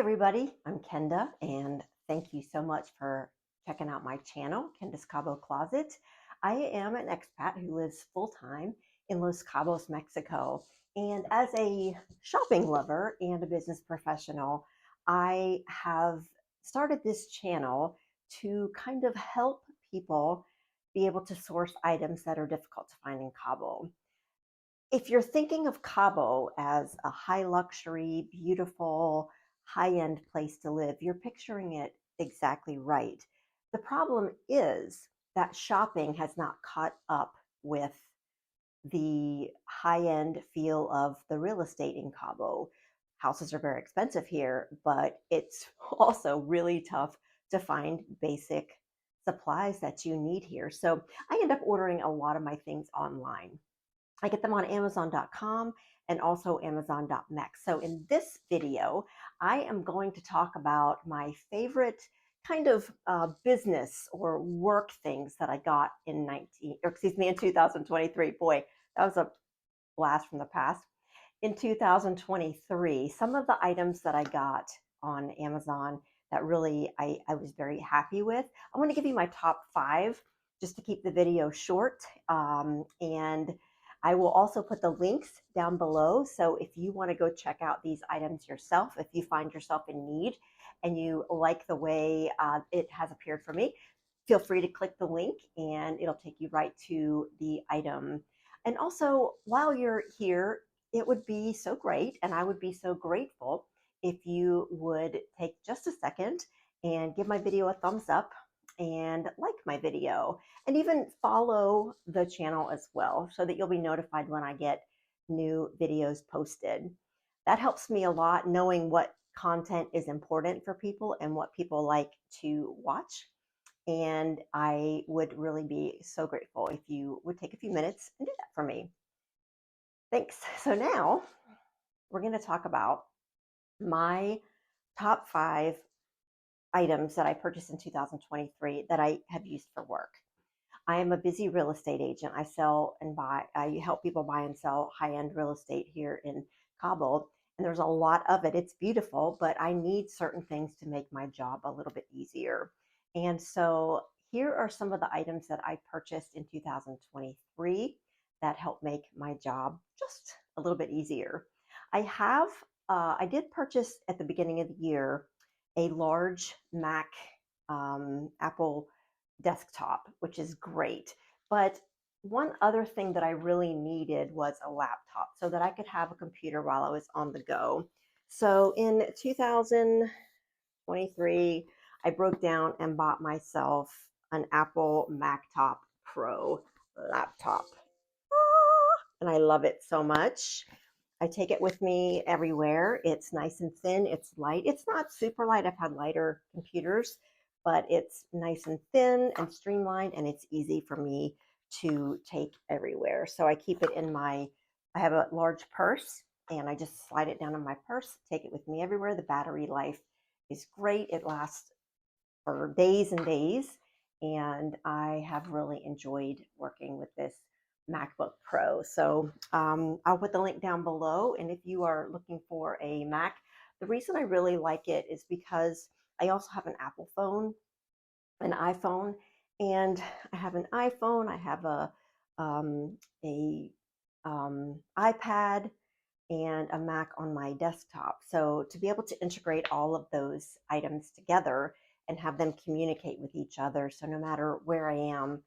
everybody, I'm Kenda, and thank you so much for checking out my channel, Kenda's Cabo Closet. I am an expat who lives full-time in Los Cabos, Mexico. And as a shopping lover and a business professional, I have started this channel to kind of help people be able to source items that are difficult to find in Cabo. If you're thinking of Cabo as a high luxury, beautiful, high end place to live, you're picturing it exactly right. The problem is that shopping has not caught up with the high end feel of the real estate in Cabo. Houses are very expensive here, but it's also really tough to find basic supplies that you need here. So I end up ordering a lot of my things online. I get them on Amazon.com and also Amazon.mex. So in this video, I am going to talk about my favorite kind of business or work things that I got in 2023. Boy, that was a blast from the past. In 2023, some of the items that I got on Amazon that really I was very happy with. I want to give you my top 5 just to keep the video short. And I will also put the links down below. So if you want to go check out these items yourself, if you find yourself in need and you like the way it has appeared for me, feel free to click the link and it'll take you right to the item. And also, while you're here, it would be so great, and I would be so grateful if you would take just a second and give my video a thumbs up and like my video, and even follow the channel as well so that you'll be notified when I get new videos posted. That helps me a lot knowing what content is important for people and what people like to watch. And I would really be so grateful if you would take a few minutes and do that for me. Thanks. So now we're going to talk about my top 5 items that I purchased in 2023 that I have used for work. I am a busy real estate agent. I help people buy and sell high-end real estate here in Cabo. And there's a lot of it. It's beautiful, but I need certain things to make my job a little bit easier. And so here are some of the items that I purchased in 2023 that help make my job just a little bit easier. I did purchase at the beginning of the year a large Mac Apple desktop, which is great. But one other thing that I really needed was a laptop so that I could have a computer while I was on the go. So in 2023, I broke down and bought myself an Apple MacTop Pro laptop. And I love it so much. I take it with me everywhere. It's nice and thin. It's light. It's not super light. I've had lighter computers, but it's nice and thin and streamlined, and it's easy for me to take everywhere. So I keep it I have a large purse, and I just slide it down in my purse, take it with me everywhere. The battery life is great. It lasts for days and days, and I have really enjoyed working with this MacBook Pro. So I'll put the link down below. And if you are looking for a Mac, the reason I really like it is because I also have an Apple phone, an iPhone, and I have an iPhone. I have a iPad and a Mac on my desktop. So to be able to integrate all of those items together and have them communicate with each other. So no matter where I am,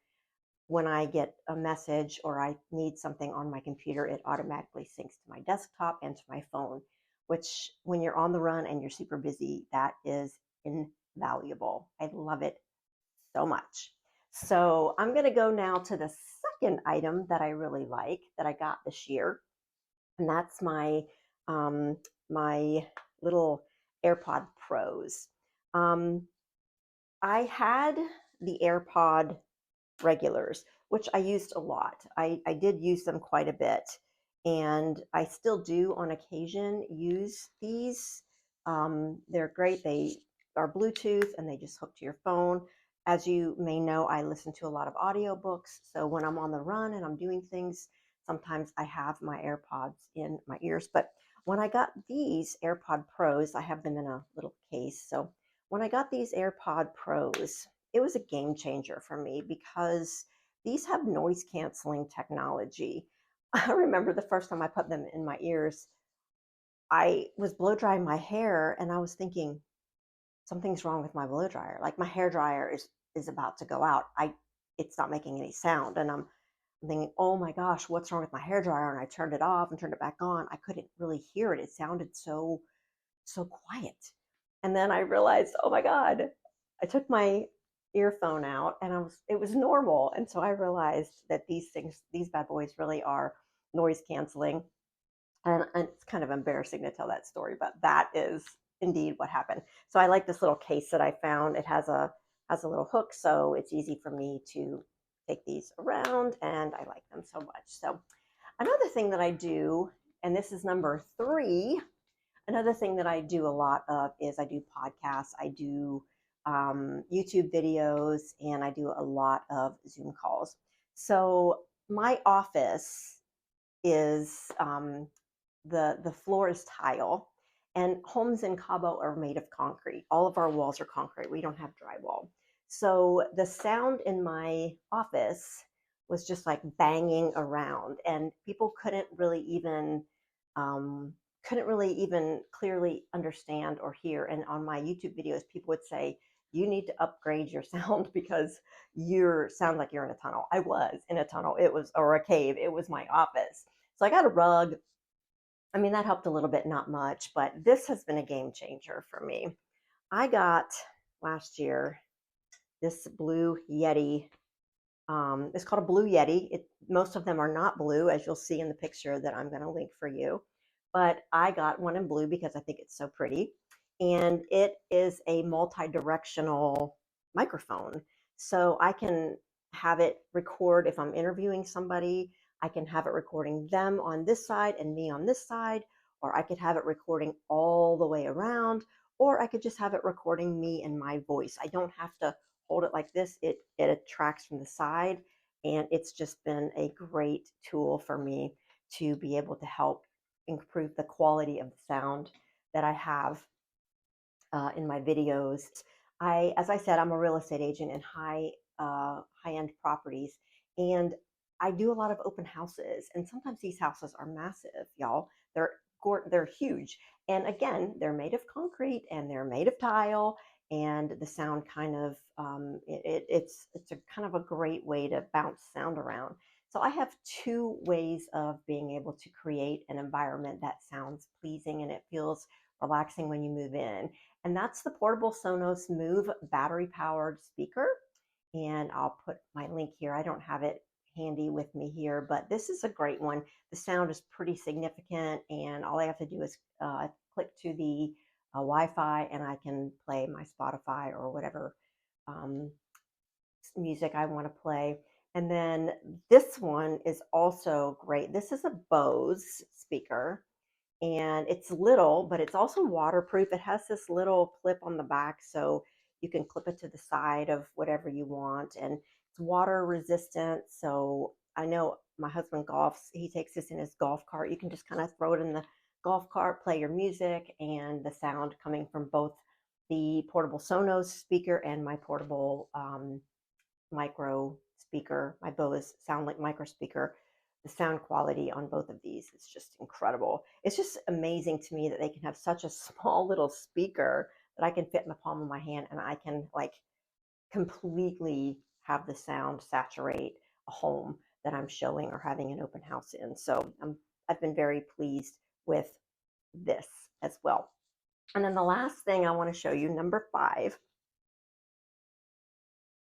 when I get a message or I need something on my computer, it automatically syncs to my desktop and to my phone, which when you're on the run and you're super busy, that is invaluable. I love it so much. So I'm going to go now to the second item that I really like that I got this year, and that's my little AirPod Pros. I had the AirPod regulars, which I used a lot. I did use them quite a bit, and I still do on occasion use these. They're great. They are Bluetooth and they just hook to your phone. As you may know, I listen to a lot of audiobooks. So when I'm on the run and I'm doing things, sometimes I have my AirPods in my ears. But when I got these AirPod Pros, I have them in a little case. So when I got these AirPod Pros, it was a game changer for me because these have noise canceling technology. I remember the first time I put them in my ears, I was blow drying my hair and I was thinking, something's wrong with my blow dryer. Like my hair dryer is about to go out. It's not making any sound. And I'm thinking, oh my gosh, what's wrong with my hair dryer? And I turned it off and turned it back on. I couldn't really hear it. It sounded so quiet. And then I realized, oh my God, I took my earphone out and it was normal. And so I realized that these bad boys really are noise canceling. And it's kind of embarrassing to tell that story, but that is indeed what happened. So I like this little case that I found. It has a little hook, so it's easy for me to take these around, and I like them so much. So another thing that I do, and this is number 3, another thing that I do a lot of is I do podcasts, I do YouTube videos, and I do a lot of Zoom calls. So my office is the floor is tile, and homes in Cabo are made of concrete. All of our walls are concrete. We don't have drywall. So the sound in my office was just like banging around, and people um, couldn't really even clearly understand or hear. And on my YouTube videos, people would say, "You need to upgrade your sound because you sound like you're in a tunnel." I was in a tunnel. It was or a cave. It was my office. So I got a rug. I mean, that helped a little bit, not much, but this has been a game changer for me. I got last year this Blue Yeti. It's called a Blue Yeti. Most of them are not blue, as you'll see in the picture that I'm going to link for you. But I got one in blue because I think it's so pretty. And it is a multi directional microphone. So I can have it record if I'm interviewing somebody, I can have it recording them on this side and me on this side, or I could have it recording all the way around, or I could just have it recording me and my voice. I don't have to hold it like this. It attracts from the side, and it's just been a great tool for me to be able to help improve the quality of the sound that I have in my videos. As I said, I'm a real estate agent in high end properties, and I do a lot of open houses. And sometimes these houses are massive, y'all. They're huge, and again, they're made of concrete and they're made of tile. And the sound kind of it's a kind of a great way to bounce sound around. So I have 2 ways of being able to create an environment that sounds pleasing and it feels relaxing when you move in, and that's the portable Sonos Move battery powered speaker. And I'll put my link here. I don't have it handy with me here, but this is a great one. The sound is pretty significant, and all I have to do is click to the Wi-Fi, and I can play my Spotify or whatever um, music I want to play. And then this one is also great. This is a Bose speaker, and it's little, but it's also waterproof. It has this little clip on the back, so you can clip it to the side of whatever you want, and it's water resistant. So I know my husband golfs, he takes this in his golf cart. You can just kind of throw it in the golf cart, play your music, and the sound coming from both the portable Sonos speaker and my portable micro speaker, my Bose SoundLink micro speaker, the sound quality on both of these is just incredible. It's just amazing to me that they can have such a small little speaker that I can fit in the palm of my hand, and I can like completely have the sound saturate a home that I'm showing or having an open house in. So I've been very pleased with this as well. And then the last thing I want to show you, number 5,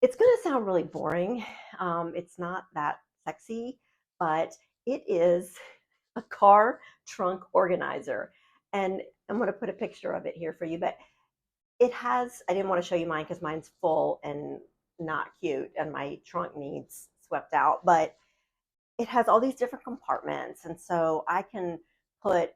it's going to sound really boring. It's not that sexy, but it is a car trunk organizer. And I'm going to put a picture of it here for you. But I didn't want to show you mine because mine's full and not cute, and my trunk needs swept out. But it has all these different compartments, and so I can put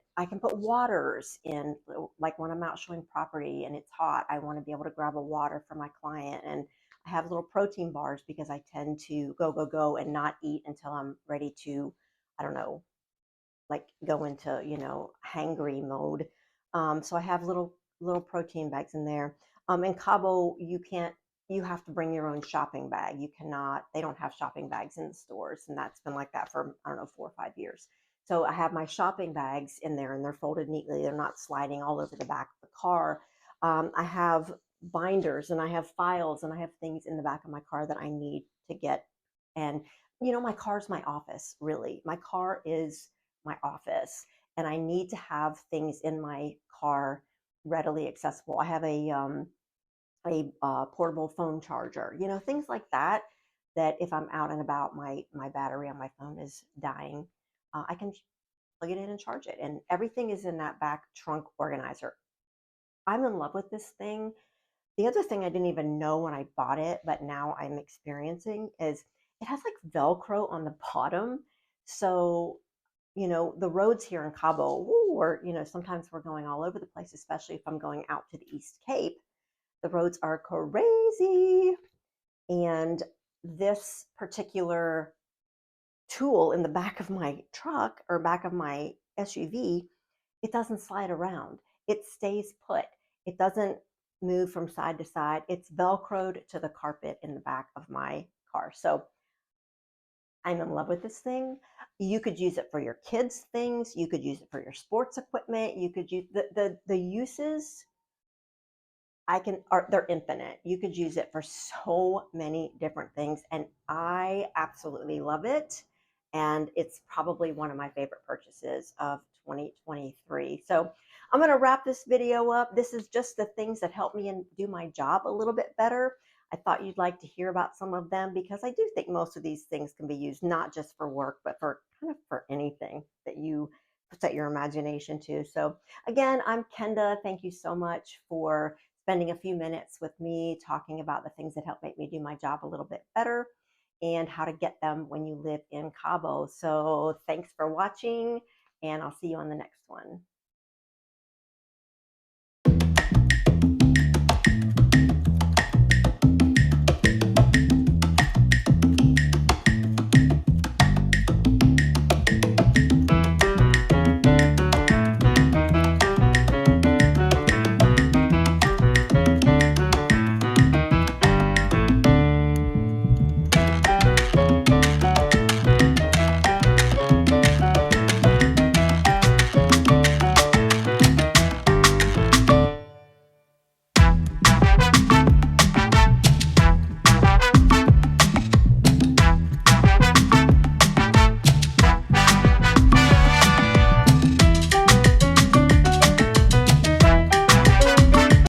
waters in. Like when I'm out showing property and it's hot, I want to be able to grab a water for my client. And I have little protein bars because I tend to go and not eat until I'm ready to, I don't know, like go into, hangry mode. So I have little protein bags in there. In Cabo, you have to bring your own shopping bag. You cannot, they don't have shopping bags in the stores, and that's been like that for, I don't know, 4 or 5 years. So I have my shopping bags in there, and they're folded neatly. They're not sliding all over the back of the car. I have binders, and I have files, and I have things in the back of my car that I need to get. And my car's my office, really. My car is my office, and I need to have things in my car readily accessible. I have a portable phone charger, things like that. That if I'm out and about, my battery on my phone is dying, I can plug it in and charge it. And everything is in that back trunk organizer. I'm in love with this thing. The other thing I didn't even know when I bought it, but now I'm experiencing, is it has like Velcro on the bottom. So, the roads here in Cabo, or, sometimes we're going all over the place, especially if I'm going out to the East Cape. The roads are crazy. And this particular tool in the back of my truck or back of my SUV, it doesn't slide around. It stays put. It doesn't move from side to side. It's Velcroed to the carpet in the back of my car. So I'm in love with this thing. You could use it for your kids' things. You could use it for your sports equipment. You could use the uses. They're infinite. You could use it for so many different things, and I absolutely love it. And it's probably one of my favorite purchases of 2023. So I'm going to wrap this video up. This is just the things that help me and do my job a little bit better. I thought you'd like to hear about some of them, because I do think most of these things can be used not just for work, but for kind of for anything that you set your imagination to. So again, I'm Kenda. Thank you so much for spending a few minutes with me talking about the things that help make me do my job a little bit better and how to get them when you live in Cabo. So thanks for watching, and I'll see you on the next one.